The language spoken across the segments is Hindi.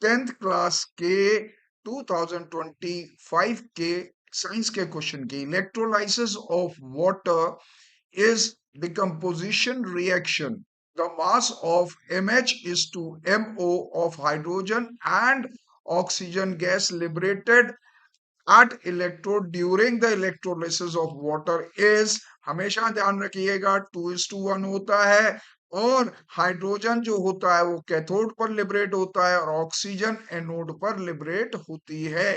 10th क्लास के 2025 के साइंस के क्वेश्चन की electrolysis of water is decomposition reaction. The mass of MH is to MO of hydrogen and oxygen gas liberated at electrode during the electrolysis of water is, हमेशा ध्यान रखिएगा 2:1 होता है और हाइड्रोजन जो होता है वो कैथोड पर लिबरेट होता है और ऑक्सीजन एनोड पर लिबरेट होती है।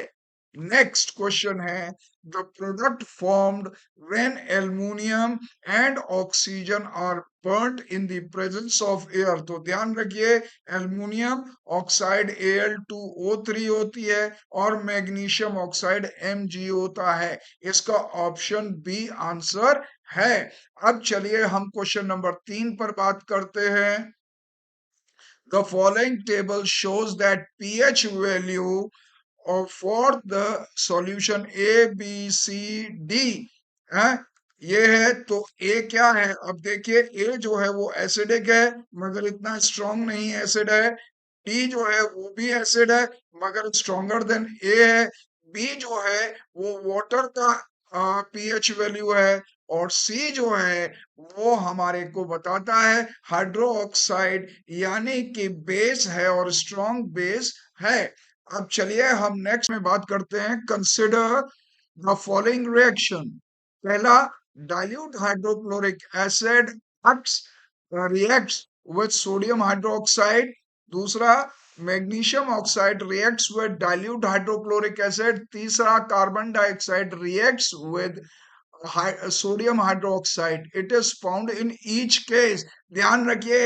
नेक्स्ट क्वेश्चन है the product formed when aluminium and oxygen are burned in the presence of air. तो ध्यान रखिए एल्युमिनियम ऑक्साइड Al2O3 होती है और मैग्नीशियम ऑक्साइड Mg होता है। इसका ऑप्शन बी आंसर है। अब चलिए हम क्वेश्चन नंबर 3 पर बात करते हैं। The following table shows that pH value for the solution A, B, C, D है ये है। तो A क्या है? अब देखिए A जो है वो एसिडिक है मगर इतना स्ट्रॉन्ग नहीं एसिड है। D जो है वो भी एसिड है मगर स्ट्रॉन्गर देन A है। B जो है वो वाटर का pH वैल्यू है और C जो है वो हमारे को बताता है हाइड्रो ऑक्साइड यानी कि बेस है और स्ट्रॉन्ग बेस है। अब चलिए हम नेक्स्ट में बात करते हैं कंसिडर द फॉलोइंग रिएक्शन। पहला dilute hydrochloric acid reacts with sodium hydroxide. दूसरा magnesium oxide reacts with dilute hydrochloric acid. तीसरा carbon dioxide reacts with sodium hydroxide. It is found in each case. ध्यान रखिए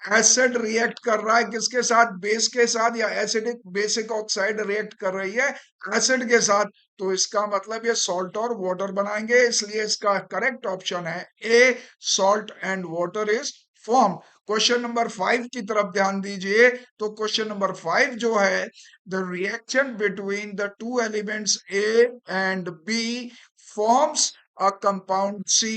एसिड रिएक्ट कर रहा है किसके साथ? बेस के साथ या एसिडिक बेसिक ऑक्साइड रिएक्ट कर रही है एसिड के साथ। तो इसका मतलब ये सॉल्ट और वाटर बनाएंगे इसलिए इसका करेक्ट ऑप्शन है ए salt and water is form. Question number 5 की तरफ ध्यान दीजिए। तो क्वेश्चन नंबर 5 जो है the reaction between the two elements A and B forms a compound C.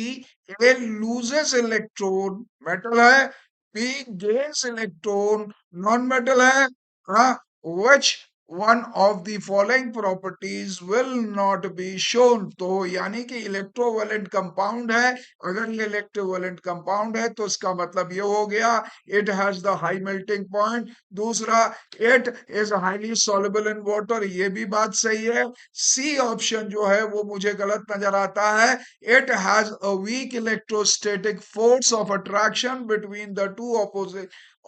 A loses electron metal है, B gains electron non-metal है। हाँ, which one of the following properties will not be shown। तो यानी कि इलेक्ट्रोवेलेंट कंपाउंड है। अगर ये इलेक्ट्रोवेलेंट कंपाउंड है तो इसका मतलब ये हो गया it has the high melting point. दूसरा it is highly soluble in water, ये भी बात सही है। सी ऑप्शन जो है वो मुझे गलत नजर आता है। It has a weak electrostatic force of attraction between the two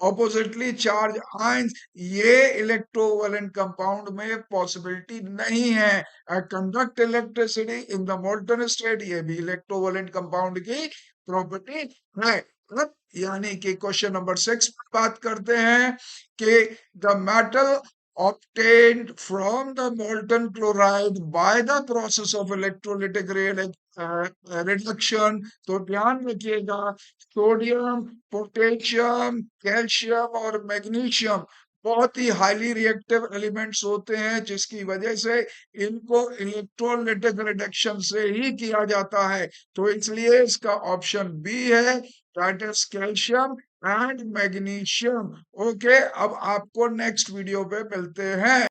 oppositely charge ions. ये इलेक्ट्रोवेलेंट कंपाउंड में पॉसिबिलिटी नहीं है। Conduct electricity in the molten state, ये भी इलेक्ट्रोवेलेंट कंपाउंड की प्रॉपर्टी है। यानी कि क्वेश्चन नंबर 6 पर बात करते हैं कि the metal obtained from the molten chloride by the process of electrolytic reduction। तो ध्यान रखिएगा सोडियम, पोटेशियम, कैल्शियम और मैग्नीशियम बहुत ही हाईली रिएक्टिव एलिमेंट्स होते हैं जिसकी वजह से इनको इलेक्ट्रोलाइटिक रिडक्शन से ही किया जाता है। तो इसलिए इसका ऑप्शन बी है that is calcium and magnesium. Okay, अब आपको नेक्स्ट वीडियो पे मिलते हैं।